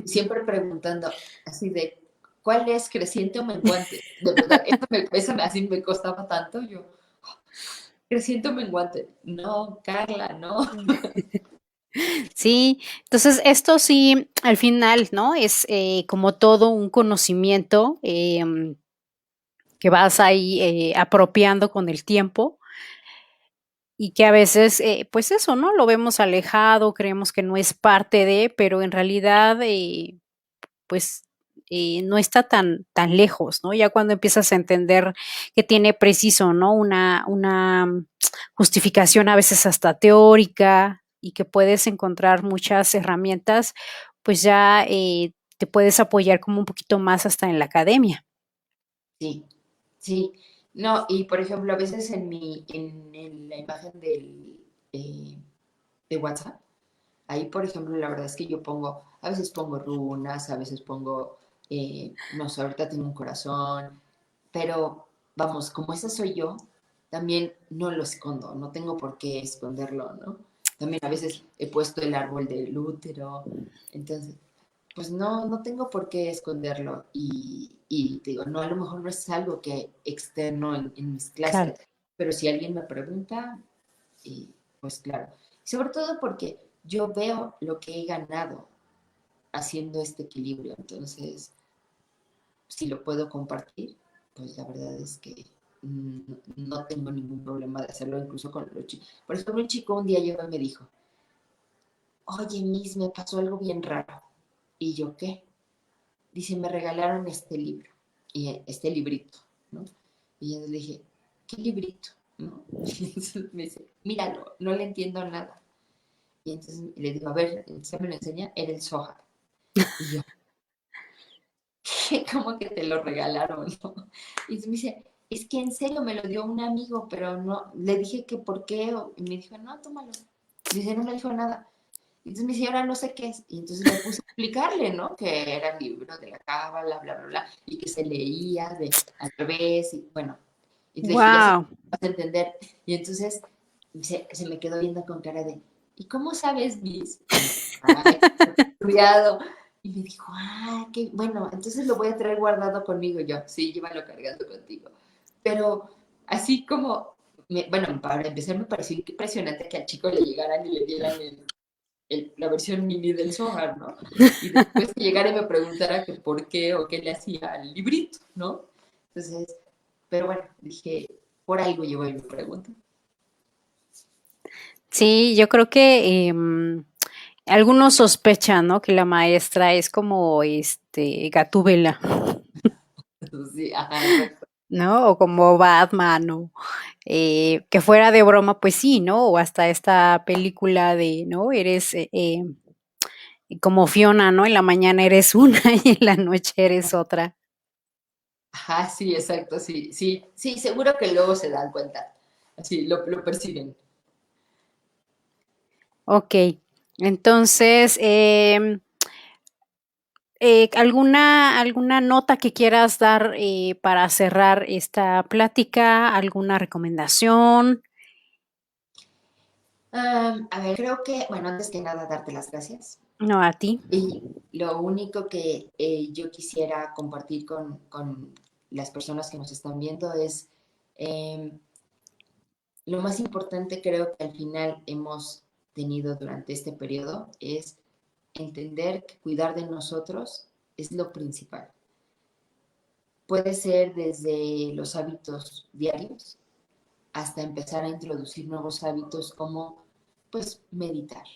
siempre preguntando, así de, ¿cuál es creciente o menguante? De verdad, así me costaba tanto, yo, creciente o menguante. No, Carla, no. Sí, entonces esto sí, al final, ¿no? Es como todo un conocimiento que vas ahí apropiando con el tiempo y que a veces, pues eso, ¿no? Lo vemos alejado, creemos que no es parte de, pero en realidad, pues no está tan lejos, ¿no? Ya cuando empiezas a entender que tiene preciso, ¿no? Una justificación a veces hasta teórica y que puedes encontrar muchas herramientas, pues ya te puedes apoyar como un poquito más hasta en la academia. Sí, sí. No, y por ejemplo, a veces en la imagen eh, de WhatsApp, ahí por ejemplo, la verdad es que yo pongo, a veces pongo runas, a veces pongo, no sé, ahorita tengo un corazón, pero vamos, como esa soy yo, también no lo escondo, no tengo por qué esconderlo, ¿no? También a veces he puesto el árbol del útero, entonces pues no, no tengo por qué esconderlo. Y te digo, no, a lo mejor no es algo que externo en mis Claro. clases, pero si alguien me pregunta, pues claro. Sobre todo porque yo veo lo que he ganado haciendo este equilibrio. Entonces, si lo puedo compartir, pues la verdad es que mm, no tengo ningún problema de hacerlo, incluso con los chicos. Por ejemplo, un chico un día llegó y me dijo, oye, Miss, me pasó algo bien raro. ¿Y yo qué? Dice, me regalaron este libro, y este librito, ¿no? Y yo le dije, ¿qué librito? ¿No? Y entonces me dice, míralo, no le entiendo nada. Y entonces le digo, a ver, ¿usted me lo enseña? Era el Zohar. Y yo, ¿cómo que te lo regalaron? ¿No? Y me dice, es que en serio me lo dio un amigo, pero no, le dije que por qué, y me dijo, no, tómalo. Dice, no me dijo nada. Y entonces me dice, ahora no sé qué es. Y entonces me puse a explicarle, ¿no? Que era el libro de la cábala, bla, bla, bla, y que se leía de al revés, y bueno. Y le dije, ya sé, Wow, vas a entender. Y entonces se me quedó viendo con cara de, ¿y cómo sabes, Miss? Y yo, ay, cuidado. Y me dijo, ah, qué bueno, entonces lo voy a traer guardado conmigo. Y yo, sí, llévalo cargando contigo. Pero así como, bueno, para empezar me pareció impresionante que al chico le llegaran y le dieran la versión mini del Zohar, ¿no? Y después que llegara y me preguntara que por qué o qué le hacía al librito, ¿no? Entonces, pero bueno, dije, por algo llegó y me pregunta. sí, yo creo que algunos sospechan, ¿no? Que la maestra es como Gatúbela, Entonces, sí, ajá, exacto. ¿no? O como Batman, o que fuera de broma, pues sí, ¿no? O hasta esta película de, ¿no? Eres como Fiona, ¿no? En la mañana eres una y en la noche eres otra. Ajá, sí, exacto, sí, sí, sí, seguro que luego se dan cuenta. Así, lo perciben. Ok, entonces, ¿alguna nota que quieras dar para cerrar esta plática? ¿Alguna recomendación? A ver, creo que, bueno, antes que nada, darte las gracias. No, a ti. Y lo único que yo quisiera compartir con las personas que nos están viendo es eh, lo más importante creo que al final hemos tenido durante este periodo es entender que cuidar de nosotros es lo principal. Puede ser desde los hábitos diarios hasta empezar a introducir nuevos hábitos como pues meditar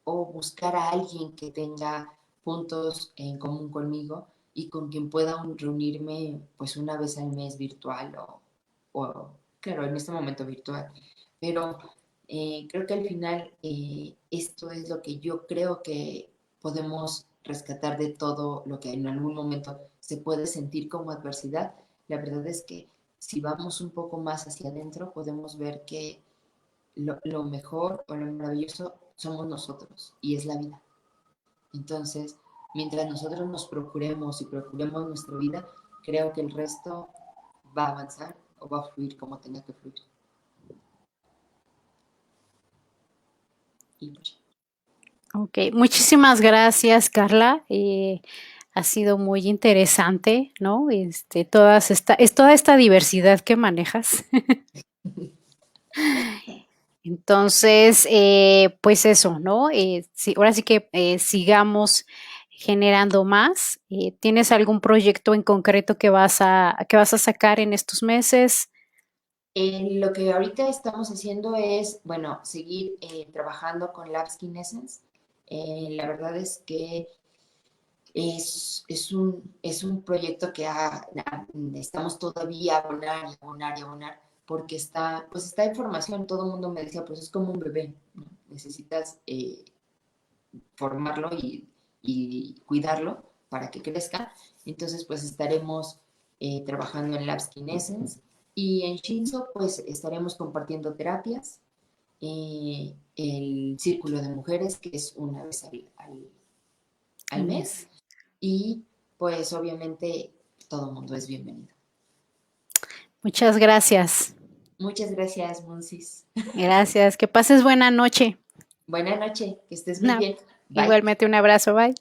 o buscar a alguien que tenga puntos en común conmigo y con quien pueda reunirme pues una vez al mes virtual o claro, en este momento virtual. Pero creo que al final esto es lo que yo creo que podemos rescatar de todo lo que en algún momento se puede sentir como adversidad. La verdad es que si vamos un poco más hacia adentro, podemos ver que lo mejor o lo maravilloso somos nosotros y es la vida. Entonces, mientras nosotros nos procuremos y procuremos nuestra vida, creo que el resto va a avanzar o va a fluir como tenga que fluir. Y pues, Ok, muchísimas gracias, Carla. Ha sido muy interesante, ¿no? Toda esta diversidad que manejas. Entonces, pues eso, ¿no? Sí, ahora sí que sigamos generando más. ¿Tienes algún proyecto en concreto que vas a sacar en estos meses? lo que ahorita estamos haciendo es, bueno, seguir trabajando con Labs Essence. La verdad es que es un proyecto que estamos todavía a abonar y abonar y abonar porque está, pues está en formación. Todo el mundo me decía, pues es como un bebé, ¿no? Necesitas formarlo y cuidarlo para que crezca. Entonces, pues estaremos trabajando en Labs Essence y en Shinzo, pues estaremos compartiendo terapias, el círculo de mujeres, que es una vez al Al mes, mes. y pues obviamente todo el mundo es bienvenido. Muchas gracias. Muchas gracias, Monsis. Gracias. Que pases buena noche. Buenas noches, que estés muy Una- bien. Bye. Igualmente un abrazo. Bye.